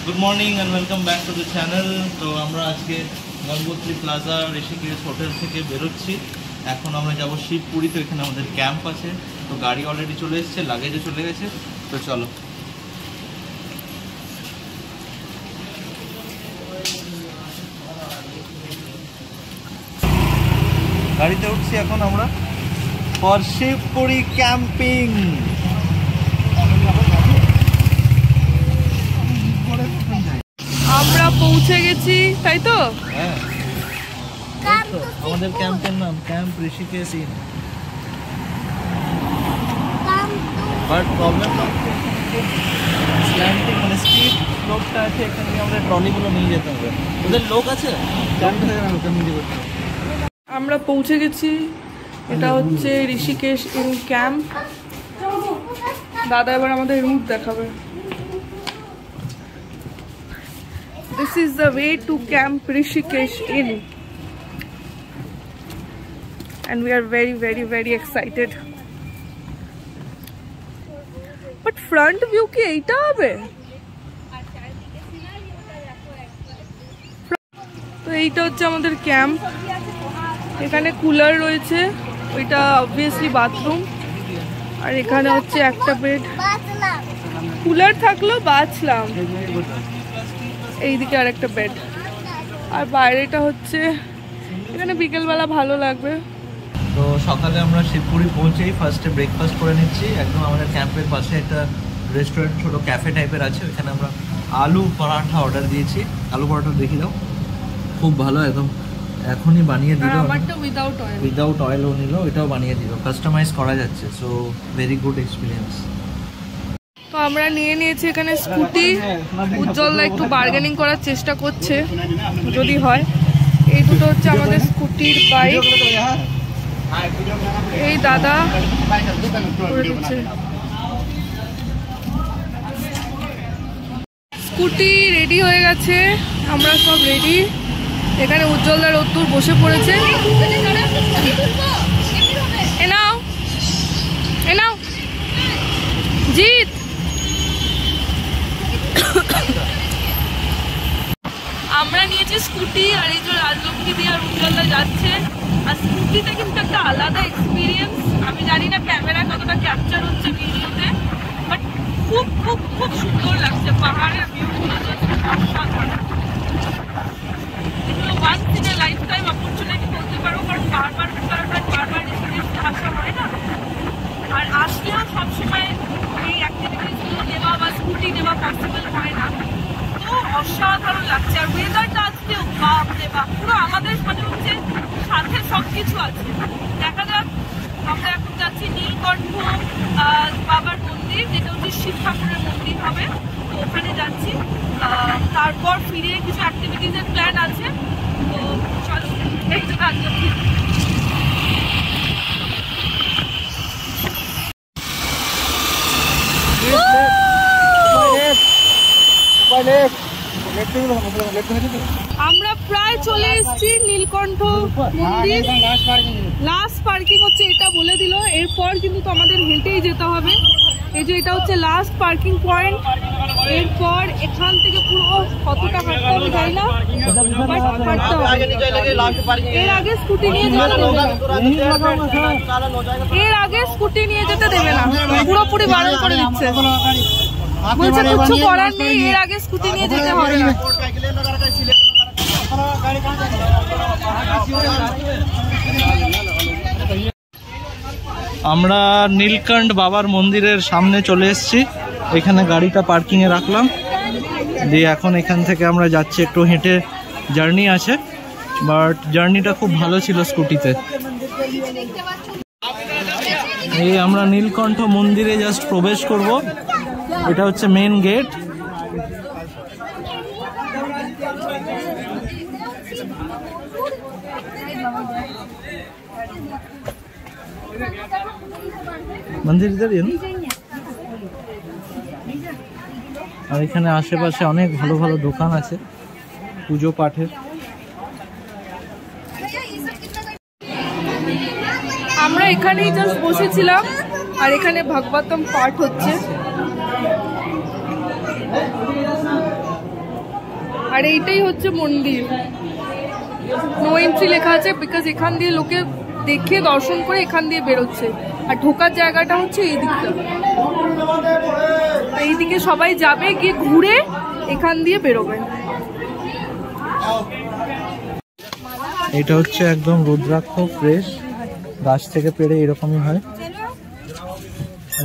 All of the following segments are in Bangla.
Good morning and welcome back to the channel. तो আমরা আজকে গঙ্গোত্রী প্লাজা ঋষিকেশ হোটেল থেকে বেরোচ্ছি। এখন আমরা যাব শিবপুরি। তো এখানে আমাদের ক্যাম্প আছে। তো গাড়ি অলরেডি চলে এসেছে, লাগেজও চলে গেছে। তো চলো গাড়িতে উঠছি এখন আমরা ফর শিবপুরি ক্যাম্পিং। আমরা পৌঁছে গেছি, তাই তো? হ্যাঁ, আমাদের ক্যাম্পের নাম camp Rishikesh inn. But problem slanting মানে স্টিপ স্লোপটা আছে, এখানে আমরা ট্রলিগুলো নিয়ে যেতে হবে। ওদের লোক আছে, আমরা পৌঁছে গেছি। এটা হচ্ছে ঋষিকেশ ইন ক্যাম্প। দাদা এবার আমাদের রুট দেখাবে। This is the way to Camp Rishikesh Inn, and we are very excited. But front view ki eita hobe? তো এইটা হচ্ছে আমাদের ক্যাম্প। এখানে কুলার রয়েছে, ওইটা অবভিয়াসলি বাথরুম। আর এখানে হচ্ছে একটা বেড, কুলার থাকলো বাঁচলাম। এইদিকে আর একটা বেড। আর বাইরেটা হচ্ছে, এখানে বিকেলবেলা ভালো লাগবে। তো সকালে আমরা শিবপুরি পৌঁছেই ফার্স্টে ব্রেকফাস্ট করে নিচ্ছি। একদম আমাদের ক্যাম্পের পাশে একটা রেস্টুরেন্ট, ছোট ক্যাফে টাইপের আছে। ওখানে আমরা আলু পরাঠা অর্ডার দিয়েছি। আলু পরাঠা দেখি দাও, খুব ভালো, একদম এখনই বানিয়ে দিল। আমারটা উইদাউট অয়েলও নিল, এটাও বানিয়ে দিল, কাস্টমাইজ করা যাচ্ছে। So very good experience. তো আমরা নিয়ে নিয়েছি এখানে স্কুটি। উজ্জ্বলদা একটু বার্গেনিং করার চেষ্টা করছে, যদি হয়। এই দুটো হচ্ছে আমাদের স্কুটির বাইক। এই দাদা করে দিচ্ছে। স্কুটি রেডি হয়ে গেছে, আমরা সব রেডি। এখানে উজ্জ্বলদা রোদ্দুর বসে পড়েছে। এ নাও জিৎ। আমরা নিয়েছি স্কুটি, আর এই যে রাজলক্ষ্মী দিয়ে আর উজ্জ্বলদা যাচ্ছে। আর স্কুটিতে কিন্তু একটা আলাদা এক্সপিরিয়েন্স। আমি জানি না ক্যামেরা কতটা ক্যাপচার হচ্ছে ভিডিওতে, বাট খুব খুব খুব সুন্দর লাগছে। পাহাড়ের ভিউগুলো অসাধারণ। এগুলো once in a life time opportunity বলতে পারো, কারণ বারবার ঋষিকেশে আসা হয় না। আর আসলেও সবসময় এই অ্যাক্টিভিটিসগুলো নেওয়া বা স্কুটি নেওয়া পসিবল হয় না। তো অসাধারণ লাগছে। আর ওয়েদারটা আজকেও বাপরে বাপ, পুরো আমাদের মানে হচ্ছে সাথে সবকিছু আছে। দেখা যাক, আমরা এখন যাচ্ছি নীলকণ্ঠ বাবার মন্দির, যেটা হচ্ছে শিব ঠাকুরের মন্দির হবে। তো ওখানে যাচ্ছি। তারপর ফিরে কিছু অ্যাক্টিভিটিসের প্ল্যান আছে। তো চলো, এই যে রাজলক্ষ্মী। আমরা প্রায় চলে এসেছি নীলকণ্ঠ মন্দির। লাস্ট পার্কিং হচ্ছে এটা বলে দিল। এরপর কিন্তু তো আমাদের হেঁটেই যেতে হবে। এই যে এটা হচ্ছে লাস্ট পার্কিং পয়েন্ট। এরপর এখান থেকে পুরো কতটা হাঁটতে হবে জানি না, এর আগে স্কুটি নিয়ে যেতে দেবে না। এর আগে স্কুটি নিয়ে যেতে দেবে না, পুরোপুরি বারণ করে দিচ্ছে। বলছে কিছু করার নেই, এর আগে স্কুটি নিয়ে যেতে হবে না। আমরা নীলকণ্ঠ বাবার মন্দিরের সামনে চলে এসেছি। এখানে গাড়িটা পার্কিংয়ে রাখলাম, দিয়ে এখন এখান থেকে আমরা যাচ্ছি। একটু হেঁটে জার্নি আছে, বাট জার্নিটা খুব ভালো ছিল স্কুটিতে। এই আমরা নীলকণ্ঠ মন্দিরে জাস্ট প্রবেশ করব। এটা হচ্ছে মেন গেট। মন্দির আর এখানে আশেপাশে অনেক ভালো ভালো দোকান আছে পুজো পাঠের। আমরা এখানেই জাস্ট বসেছিলাম আর এখানে ভাগবতম পাঠ হচ্ছে। আর এইটাই হচ্ছে মন্দির, নো এন্ট্রি লেখা আছে, বিকজ এখান দিয়ে লোকে দেখে দর্শন করে এখান দিয়ে বেরোচ্ছে। আর ঢোকার জায়গাটা হচ্ছে এই দিকটা, এইদিকে সবাই যাবে, গিয়ে ঘুরে এখান দিয়ে বেরোবে। এটা হচ্ছে একদম রুদ্রাক্ষ ফ্রেশ, গাছ থেকে পেড়ে এরকমই হয়।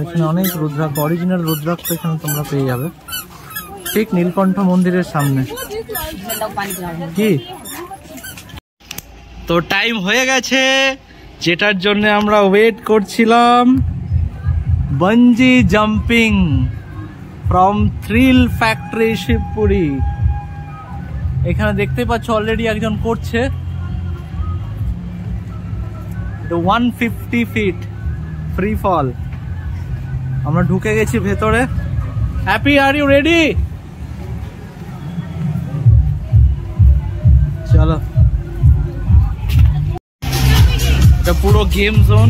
এখানে অনেক রুদ্রাক্ষ, অরিজিনাল রুদ্রাক্ষ এখানে তোমরা পেয়ে যাবে, ঠিক নীলকণ্ঠ মন্দিরের সামনে। কি তো টাইম হয়ে গেছে, যেটার জন্য আমরা ওয়েট করছিলাম, bungee jumping from thrill factory Shivpuri. এখানে দেখতে পাচ্ছ অলরেডি একজন করছে 150 ফিট ফ্রি ফল। আমরা ঢুকে গেছি ভেতরে। Happy, are you ready? চলো, এটা পুরো গেম জোন,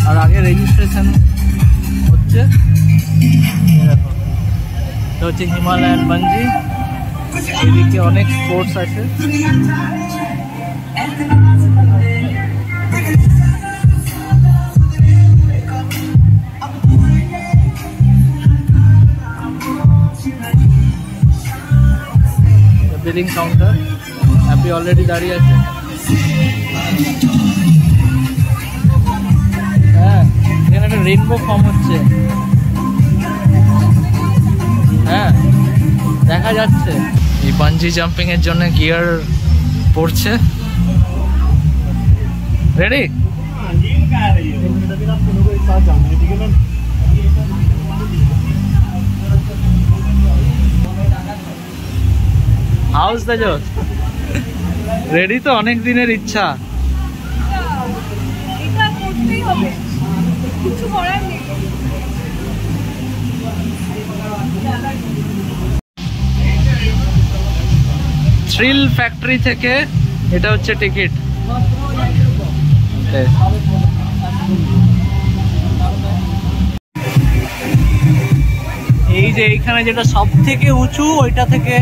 আর আগে রেজিস্ট্রেশন হচ্ছে। দেখো, এটা হচ্ছে হিমালয়ান বাঞ্জি, এদিকে অনেক স্পোর্টস আছে। বিলিং কাউন্টার, হ্যাপি অলরেডি দাঁড়িয়ে আছে। হ্যাঁ, এখানে একটা রেইনবো ফর্ম হচ্ছে। হ্যাঁ, দেখা যাচ্ছে। এই বাঞ্জি জাম্পিং এর জন্য গিয়ার পড়ছে। রেডি? হাউস দাজো রেডি তো? অনেক দিনের ইচ্ছা। এটা করতেই হবে, কিছু করার নেই। থ্রিল ফ্যাক্টরি থেকে এটা হচ্ছে টিকিট। এই যে এইখানে যেটা সব থেকে উঁচু, ওইটা থেকে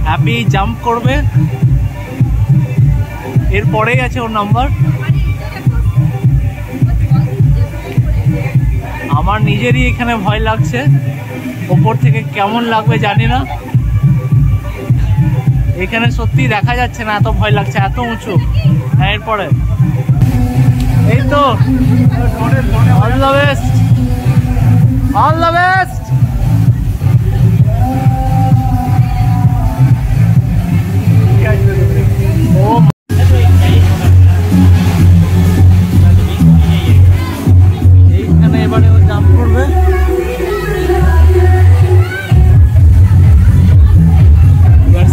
হ্যাপি জাম্প করবে, এরপরেই আছে ওর নাম্বার। আমার নিজেরই এখানে ভয় লাগছে, ওপর থেকে কেমন লাগবে জানি না। এখানে সত্যি দেখা যাচ্ছে না, এত ভয় লাগছে, এত উঁচু। হ্যাঁ, এরপরে এই তো, all the best, all the best. এইখানে এবারে ও জাম্প করবে।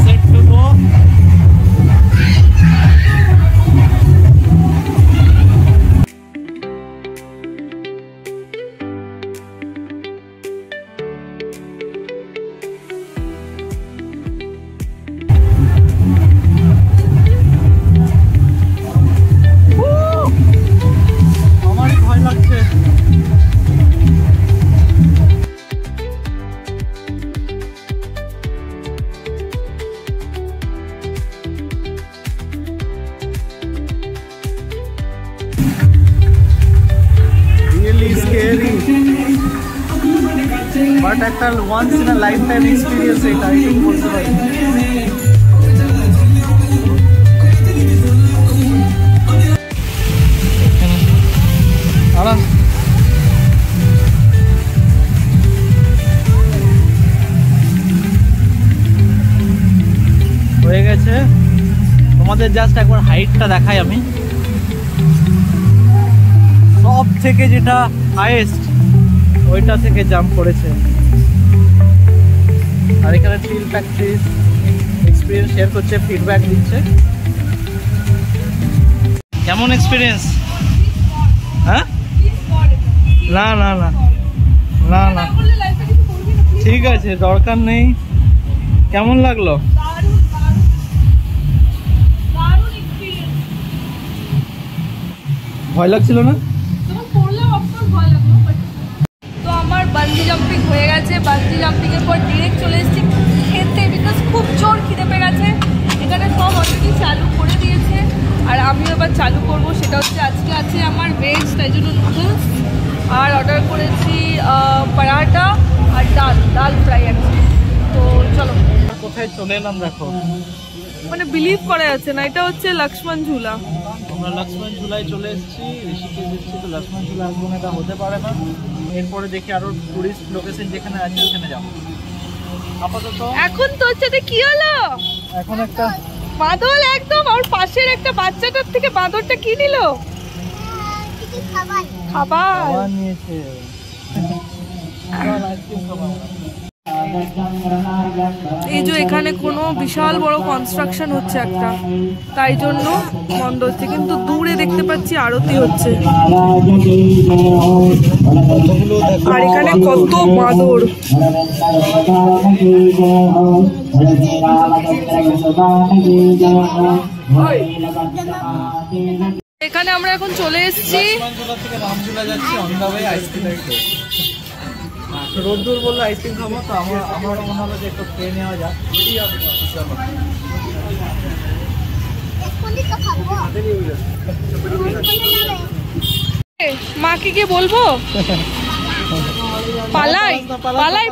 Set to go. আমারই ভয় লাগছে। Really scary, but একটা once in a lifetime experience এটা একটু বলতে পারি। আরাম হয়ে গেছে। তোমাদের জাস্ট একবার হাইটটা দেখাই আমি। সব থেকে যেটা হাইয়েস্ট, ওইটা থেকে জাম্প করেছে। আর এখানে থ্রিল ফ্যাক্টরি এক্সপিরিয়েন্স শেয়ার করছে, ফিডব্যাক দিচ্ছে। কেমন এক্সপিরিয়েন্স? হ্যাঁ, না না না না না, ঠিক আছে, দরকার নেই। কেমন লাগলো? ভয় লাগছিল না? তো আমার বাঞ্জি জাম্পিং হয়ে গেছে। বাঞ্জি জাম্পিং এর পর ডিরেক্ট চলে এসেছি খেতে, বিকজ খুব জোর তাই জন্য নুডলস, আর অর্ডার করেছি পরাঠা আর ডাল ফ্রাই আছে। তো চলো, কোথায় চলে এলাম দেখো, মানে বিলিভ করা যাচ্ছে না, এটা হচ্ছে লক্ষ্মণ ঝুলা। আমরা লক্ষ্মণ ঝুলায় চলে এসেছি, ঋষিকেশ এসেছি, তো লক্ষ্মণ ঝুলা আসবো না, এটা হতে পারে না। এরপরে দেখি আরো টুরিস্ট লোকেশন যেখানে আছে ওখানে যাবো। আপাতত এখন তোর সাথে কি হলো? এখন একটা বাদল একদম ওর পাশের একটা বাচ্চাটার থেকে বাঁদরটা কি নিল? খাবার খাবার নিয়েছে। এই যে এখানে কোনো বিশাল বড় কনস্ট্রাকশন হচ্ছে একটা, তাই জন্য বন্ধ হচ্ছে, কিন্তু দূরে দেখতে পাচ্ছি আরতি হচ্ছে। আর এখানে কত বাঁদর। এখানে আমরা এখন চলে এসেছি লক্ষ্মণঝুলা থেকে রামঝুলা যাচ্ছি, অন দা ওয়ে আইসক্রিম। রোদ্দুর বললো আইসক্রিম খাবো, তো আমার মনে হলো যে একটু খেয়ে নেওয়া যাক। মাকে গিয়ে বলবো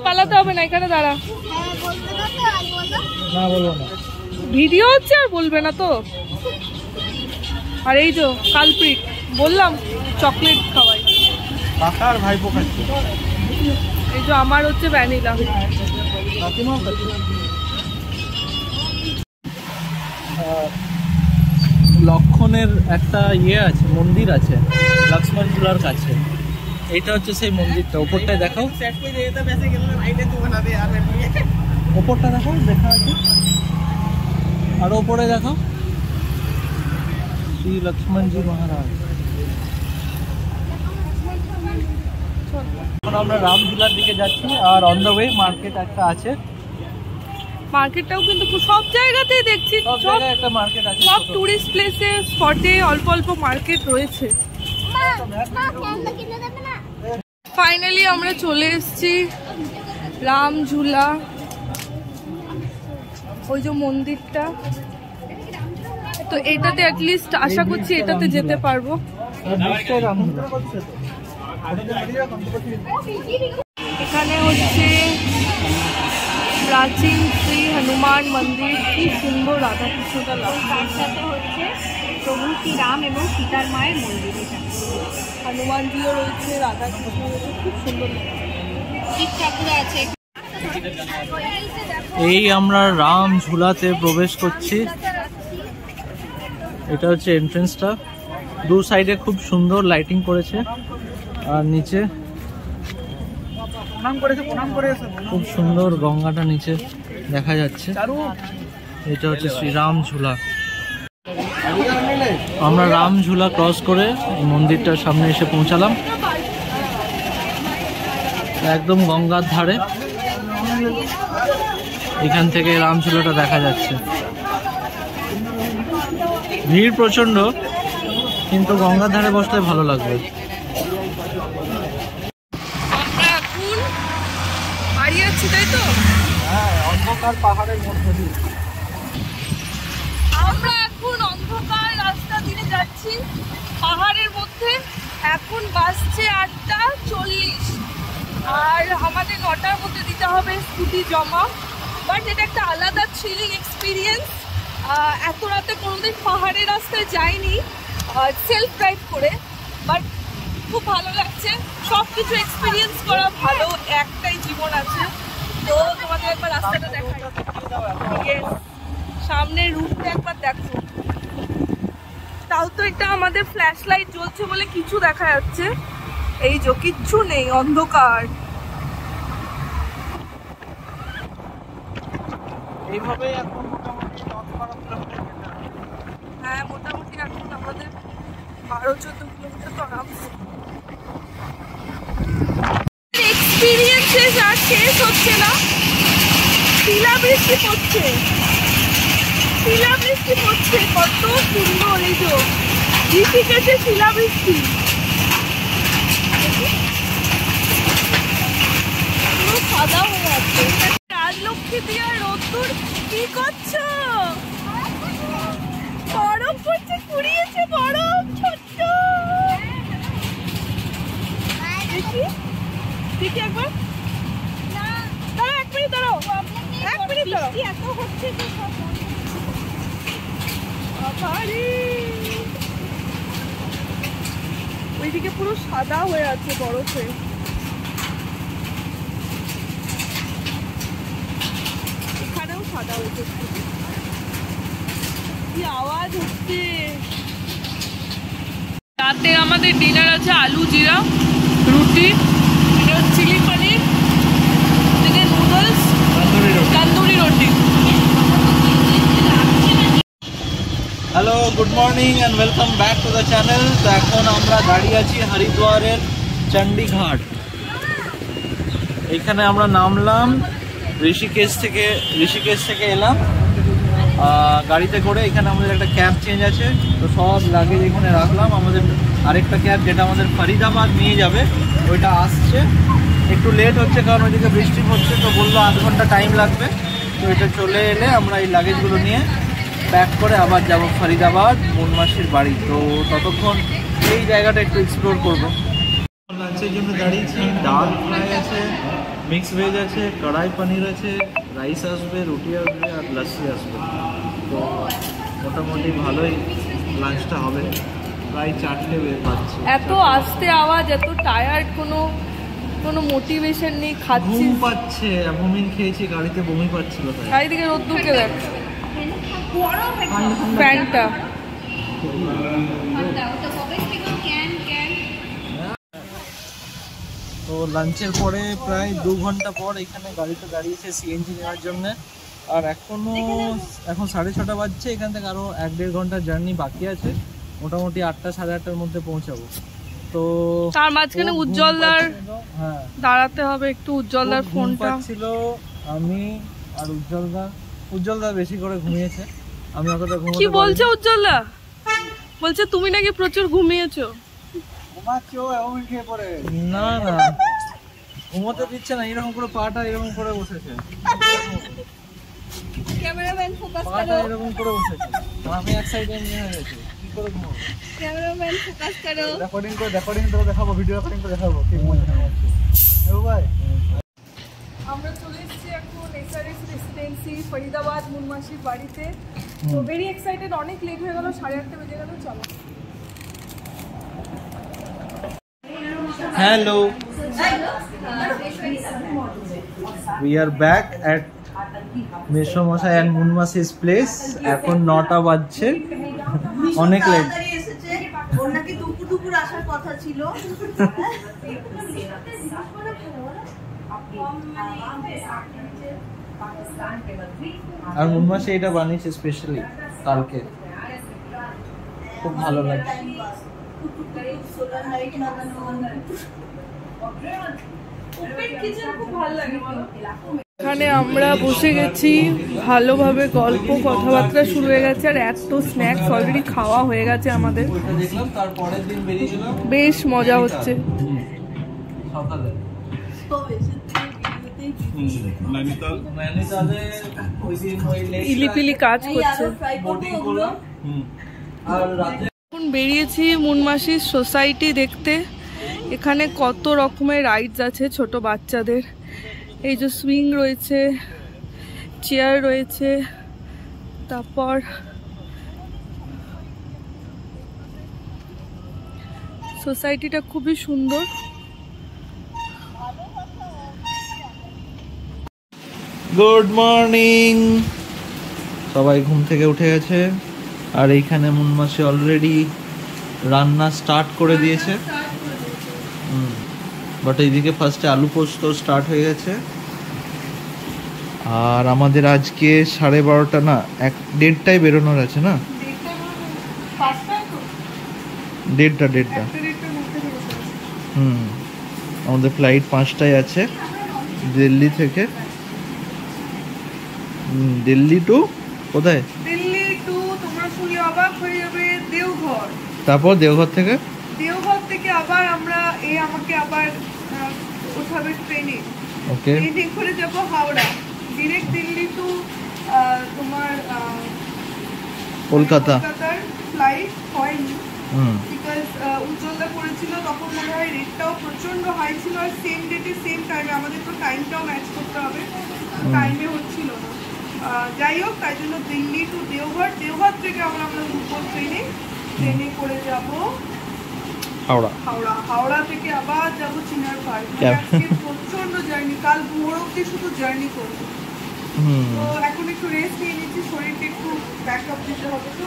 পালাতে হবে না, এখানে দাঁড়া। না বলবো না, ভিডিও হচ্ছে আর বলবে না তো। আর এই যে কালপ্রিট, বললাম চকলেট খাওয়াই। কাকা আর ভাইপো খাচ্ছে। এই যে আমার হচ্ছে ভ্যানিলা। লক্ষণের একটা ইয়ে আছে, মন্দির আছে লক্ষ্মণ ঝুলার কাছে। এইটা হচ্ছে সেই মন্দিরটা, ওপরটায় দেখাও, ওপরটা দেখাও, দেখা আছে আর ওপরে দেখাও শ্রী লক্ষ্মণজি মহারাজ। এখন আমরা রামঝুলার দিকে যাচ্ছি, আর অন দ্য ওয়ে মার্কেট একটা আছে। মার্কেটটাও কিন্তু সব জায়গাতেই দেখছি, সব জায়গায় একটা মার্কেট আছে, সব টুরিস্ট প্লেসে স্পটে অল্প অল্প মার্কেট রয়েছে। ফাইনালি আমরা চলে এসেছি রামঝুলা, ওই যে মন্দিরটা। তো এটাতে অ্যাটলিস্ট আশা করছি এটাতে যেতে পারবো। এখানে হচ্ছে প্রাচীন শ্রী হনুমান মন্দির, কি সুন্দর রাধাকৃষ্ণটা লাগে। তার সাথে হচ্ছে প্রভু শ্রী রাম এবং সীতার মায়ের মন্দির, এটা হনুমানজিও রয়েছে, রাধাকৃষ্ণ রয়েছে, খুব সুন্দর লাগে। শিব ঠাকুর আছে। এই আমরা রামঝুলাতে প্রবেশ করছি, এটা হচ্ছে এন্ট্রেন্সটা। দু সাইডে খুব সুন্দর লাইটিং করেছে, আর নিচে খুব সুন্দর গঙ্গাটা নিচে দেখা যাচ্ছে। এটা হচ্ছে শ্রীরাম ঝুলা। আমরা রামঝুলা ক্রস করে মন্দিরটার সামনে এসে পৌঁছালাম, একদম গঙ্গার ধারে। এখান থেকে রামঝুলাটা দেখা যাচ্ছে। ভিড় প্রচন্ড, কিন্তু গঙ্গার ধারে বসলে ভালো লাগবে। আমরা এখন হারিয়ে যাচ্ছি, তাই তো? হ্যাঁ, অন্ধকার পাহাড়ের মধ্যে দিয়ে আমরা এখন অন্ধকার রাস্তা দিয়ে যাচ্ছি পাহাড়ের মধ্যে। এখন বাজছে 8:40, আর আমাদের 9টার মধ্যে দিতে হবে স্কুটি জমা। বাট এটা একটা আলাদা থ্রিলিং এক্সপিরিয়েন্স। এত রাতে কোনোদিন পাহাড়ের রাস্তায় যাইনি সেলফ ড্রাইভ করে, বাট খুব ভালো লাগছে। সব কিছু এক্সপিরিয়েন্স করা ভালো, একটাই জীবন আছে। তো তোমাদের একবার রাস্তাটা দেখাই, সামনের রুটটা একবার দেখো। তাও তো এটা আমাদের ফ্ল্যাশ লাইট জ্বলছে বলে কিছু দেখা যাচ্ছে, এই যে কিচ্ছু নেই, অন্ধকার। এইভাবে এখন মোটামুটি 10-12 কিলোমিটার যেতে হবে। হ্যাঁ, মোটামুটি এখন আমাদের 12-14 কিলোমিটার তো আরামসে। এক্সপিরিয়েন্সেস আর শেষ হচ্ছে না। শিলাবৃষ্টি পড়ছে, শিলাবৃষ্টি পড়ছে, কত সুন্দর। এই যে ঋষিকেশে শিলাবৃষ্টি, পুরো সাদা হয়ে আছে। রাজলক্ষ্মী দিয়া রোদ্দুর, কি করছো? বরফ পড়ছে, কুড়িয়েছে বরফ, ছোট্ট দেখি দেখি একবার দাঁড়াও, 1 মিনিট দাঁড়াও, 1 মিনিট দাঁড়াও। এত হচ্ছে যে সব বন্ধ। বাবারে, ওইদিকে পুরো সাদা হয়ে আছে বরফে। এখানেও সাদা হয়েছে, কি আওয়াজ হচ্ছে। রাতে আমাদের ডিনার আছে আলু জিরা রুটি, চিলি পনির, নুডলস, তন্দুরি রুটি। Hello, good morning and welcome back to the channel. তো এখন আমরা দাঁড়িয়ে আছি হরিদ্বারের চণ্ডীঘাট। এখানে আমরা নামলাম ঋষিকেশ থেকে এলাম গাড়িতে করে। এখানে আমাদের একটা ক্যাব চেঞ্জ আছে, তো সব লাগেজ এখানে রাখলাম। আমাদের আরেকটা ক্যাব যেটা আমাদের ফরিদাবাদ নিয়ে যাবে ওইটা আসছে, একটু লেট হচ্ছে কারণ ওইদিকে বৃষ্টি হচ্ছে, তো বললো 8 ঘন্টা টাইম লাগবে। তো এটা চলে এলে আমরা এই লাগেজগুলো নিয়ে প্যাক করে আবার যাব ফরিদাবাদ মুনমাসির বাড়ি। তো ততক্ষণ এই জায়গাটা একটু এক্সপ্লোর করবো। লাঞ্চের জন্য দাঁড়িয়েছি, ডাল ফ্রাই আছে, মিক্স ভেজ আছে, কড়াই পনির আছে, রাইস আসবে, রুটি আসবে আর লস্যি আসবে। তো মোটামুটি ভালোই লাঞ্চটা হবে, প্রায় 4টে বাজছে। এত আস্তে আওয়াজ, এত টায়ার্ড, কোনো মোটিভেশন নেই, খাচ্ছি ঘুম পাচ্ছে, বমি খেয়েছি গাড়িতে, বমি পাচ্ছিল তাই। চারিদিকে রোদ্দুরকে দেখ, ফ্যানটা তো লাঞ্চের পরে প্রায় 2 ঘন্টা পর এখানে গাড়িতে দাঁড়িয়েছে সিএনজি নেওয়ার জন্য। আর এখন 6:30 বাজছে, এখান থেকে আরও 1-1.5 ঘন্টার জার্নি বাকি আছে। মোটামুটি 8টা 8:30টার মধ্যে পৌঁছাবো। তো তার মাঝখানে উজ্জ্বলদার দাঁড়াতে হবে একটু, উজ্জ্বলদার ফোনটা ছিল। আমি আর উজ্জ্বলদা বেশি করে ঘুমিয়েছে, আমি অতটা ঘুমোতে কি বলছে উজ্জ্বলদা? বলছে তুমি নাকি প্রচুর ঘুমিয়েছো। না না, ঘুমোতে দিচ্ছে না, এরকম করে পাটা এরকম করে বসেছে, ক্যামেরাম্যান ফোকাস পাটা করো, এরকম করে বসেছে। আমি এক সাইডে নিয়ে হয়ে গেছি, কি করে ঘুমাবো? ক্যামেরাম্যান ফোকাস করো। রেকর্ডিং করে দেখাবো, ভিডিও রেকর্ডিং করে দেখাবো কি মজা হচ্ছে। ও ভাই, আমরা চলে এসেছি এখন এসআরএস রেসিডেন্সি ফরিদাবাদ মুনমাসির বাড়িতে। তো ভেরি এক্সাইটেড, অনেক লেট হয়ে গেল, 8:30 বেজে গেল। চলো। Hello, we are back at মেসমশাই and মুনমাসি's place. এখন 9টা বাজছে, অনেক লেট। ওর নাকি দুপুর আসার কথা ছিল। আর মুনমাসি এটা বানিয়েছে স্পেশালি কালকে, খুব ভালো লাগছে। এখানে আমরা বসে গেছি, ভালোভাবে গল্প কথাবার্তা শুরু হয়ে গেছে, আর এত স্ন্যাক্স অলরেডি খাওয়া হয়ে গেছে আমাদের। দেখলাম তারপরের দিন বেরিয়েছিলাম, বেশ মজা হচ্ছে। সকালে ইলিপিলি কাজ করছে। এখন বেরিয়েছি মুনমাসির সোসাইটি দেখতে। এখানে কত রকমের রাইডস আছে ছোট বাচ্চাদের, এই যে সুইং রয়েছে, চেয়ার রয়েছে, তারপর সোসাইটিটা খুবই সুন্দর। গুড মর্নিং, সবাই ঘুম থেকে উঠে গেছে। আর এইখানে মুনমাসি অলরেডি রান্না স্টার্ট করে দিয়েছে। বাট এইদিকে ফার্স্টে আলু পোস্ত স্টার্ট হয়ে গেছে। আর আমাদের আজকে 12:30 না 1:30টায় বেরোনোর আছে না, 1:30 আমাদের ফ্লাইট 5টায় আছে দিল্লি থেকে। দিল্লি টু কোথায়? দিল্লি টু তোমরা শুনলে অবাক হয়ে যাবে, দেওঘর। তারপর দেওঘর থেকে আবার আমরা আমাকে আবার উঠাবে ট্রেনে। ওকে, ট্রেনে করে যাব হাওড়া, ডিরেক্ট দিল্লি টু তোমার কলকাতার ফ্লাইট হয়নি, বিকজ উজ্জ্বলদা করেছিল তখন মনে হয় রেটটাও প্রচণ্ড হাই ছিল, আর সেম ডেটে সেম টাইমে আমাদের তো টাইমটাও ম্যাচ করতে হবে, টাইমে হচ্ছিল না। যাই হোক, তাই জন্য দিল্লি টু দেওঘর, দেওঘর থেকে আমরা ঘুরবো ট্রেনে করে যাব হাওড়া, হাওড়া থেকে আবার যাবো চিনার পার্ক। আজকে প্রচণ্ড জার্নি, কাল ভোর অব্দি শুধু জার্নি করবো। তো এখন একটু রেস্ট নিয়ে নিচ্ছি, শরীরকে একটু ব্যাকআপ দিতে হবে। তো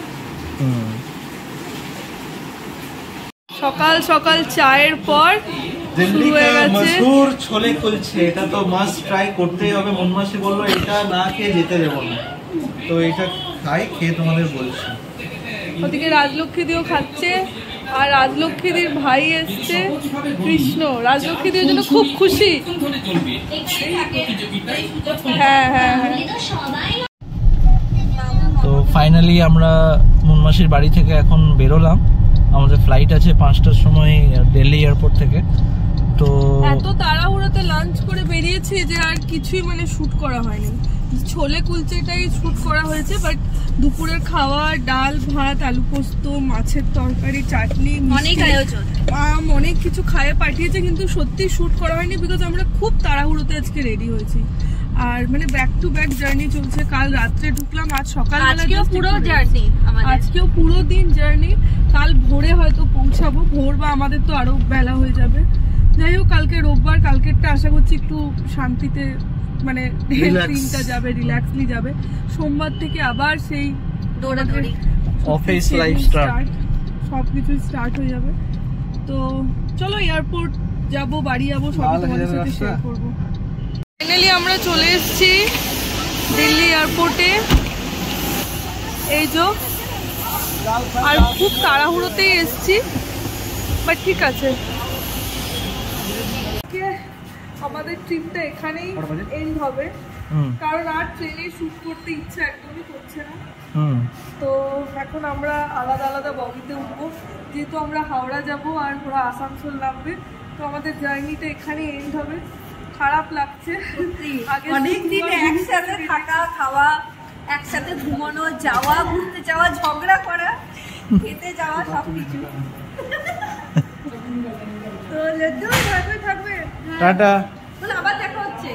সকাল সকাল চায়ের পর শুরু হয়ে গেছে মশহুর ছোলে কুলচে। এটা তো মাস্ট ট্রাই করতেই হবে। মনমাসি বললো এটা না খেয়ে যেতে দেবো না, তো এটা খাই, খেয়ে তোমাদের বলছি। ওদিকে রাজলক্ষ্মী দিও খাচ্ছে, আর রাজলক্ষ্মী দির ভাই এসছে কৃষ্ণ। রাজলক্ষ্মী দির জন্য খুব খুশি। হ্যাঁ হ্যাঁ হ্যাঁ। তো ফাইনালি আমরা মনমাসির বাড়ি থেকে এখন বেরোলাম। আমাদের ফ্লাইট আছে 5টার সময় দিল্লি এয়ারপোর্ট থেকে। তো এত তাড়াহুড়োতে লাঞ্চ করে বেরিয়েছি যে আর কিছুই মানে শুট করা হয়নি। ছোলে কুলচেটাই শুট করা হয়েছে, বাট দুপুরের খাওয়া, ডাল ভাত, আলু পোস্ত, মাছের তরকারি, চাটনি, অনেক আয়োজন, অনেক কিছু খাইয়ে পাঠিয়েছে, কিন্তু সত্যি শুট করা হয়নি বিকজ আমরা খুব তাড়াহুড়োতে আজকে রেডি হয়েছি। আর মানে ব্যাক টু ব্যাক জার্নি চলছে। কাল রাত্রে ঢুকলাম, আজ সকালবেলা আজকেও পুরো জার্নি, আজকেও পুরো দিন জার্নি। কাল ভোরে হয়তো পৌঁছাবো, ভোর বা আমাদের তো আরো বেলা হয়ে যাবে। যাই হোক, কালকে রোববার, কালকেরটা আশা করছি একটু শান্তিতে মানে দিনটা যাবে, রিল্যাক্সলি যাবে। সোমবার থেকে আবার সেই দৌড়াদৌড়ি, অফিস লাইফ স্টার্ট, সবকিছু স্টার্ট হয়ে যাবে। তো চলো এয়ারপোর্ট যাব, বাড়ি যাবো, সবই তোমাদের সাথে শেয়ার করবো। ফাইনালি আমরা চলে এসেছি দিল্লি এয়ারপোর্টে। এই যে, আর খুব তাড়াহুড়োতেই এসেছি, বাট ঠিক আছে। আমাদের ট্রিপটা এখানেই এন্ড হবে, কারণ আর ট্রেনে শুট করতে ইচ্ছা একদমই করছে না। তো এখন আমরা আলাদা আলাদা বগিতে উঠবো, যেহেতু আমরা হাওড়া যাব আর ওরা আসানসোল নামবে। তো আমাদের জার্নিটা এখানে এন্ড হবে। খারাপ লাগছে, অনেকদিন একসাথে থাকা, খাওয়া, একসাথে ঘুমানো, যাওয়া, ঘুরতে যাওয়া, ঝগড়া করা, খেতে যাওয়া, সবকিছু। তো লজ্জা থাকবে। টাটা। বলে আবার দেখা হচ্ছে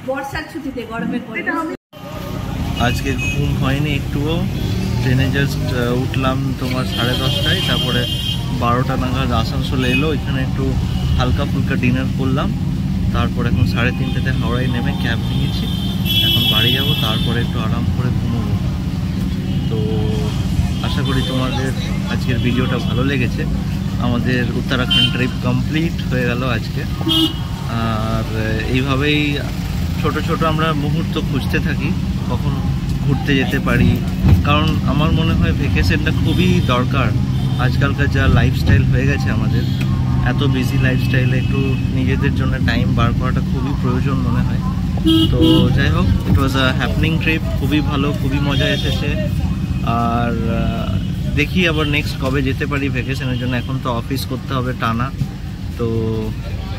বর্ষার ছুটিতে, গরমের পরে। আজকে ঘুম হয়নি একটুও। ট্রেনে জাস্ট উঠলাম তোমার 10:30টায়, তারপরে 12টা নাগাদ আসানসোল এলো। এখানে একটু হালকা ফুলকা ডিনার করলাম, তারপর এখন 3:30টাতে হাওড়ায় নেমে ক্যাব নিয়েছি। এখন বাড়ি যাব, তারপরে একটু আরাম করে ঘুমোবো। তো আশা করি তোমাদের আজকের ভিডিওটা ভালো লেগেছে। আমাদের উত্তরাখণ্ড ট্রিপ কমপ্লিট হয়ে গেল আজকে। আর এইভাবেই ছোট ছোট আমরা মুহূর্ত খুঁজতে থাকি কখন ঘুরতে যেতে পারি, কারণ আমার মনে হয় ভ্যাকেশনটা খুবই দরকার। আজকালকার যা লাইফস্টাইল হয়ে গেছে আমাদের, এত বিজি লাইফস্টাইলে একটু নিজেদের জন্য টাইম বার করাটা খুবই প্রয়োজন মনে হয়। তো যাই হোক, ইট ওয়াজ আ হ্যাপনিং ট্রিপ, খুবই ভালো, খুবই মজা এসেছে। আর দেখি আবার নেক্সট কবে যেতে পারি ভ্যাকেশনের জন্য। এখন তো অফিস করতে হবে টানা। তো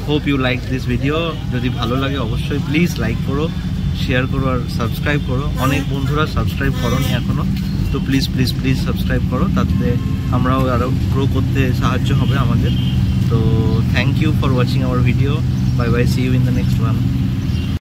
hope you like this video. যদি ভালো লাগে অবশ্যই প্লিজ লাইক করো, শেয়ার করো আর সাবস্ক্রাইব করো। অনেক বন্ধুরা সাবস্ক্রাইব করোনি এখনও, তো প্লিজ প্লিজ প্লিজ সাবস্ক্রাইব করো, তাতে আমরাও আরও গ্রো করতে সাহায্য হবে আমাদের। তো thank you for watching our video. Bye bye, see you in the next one.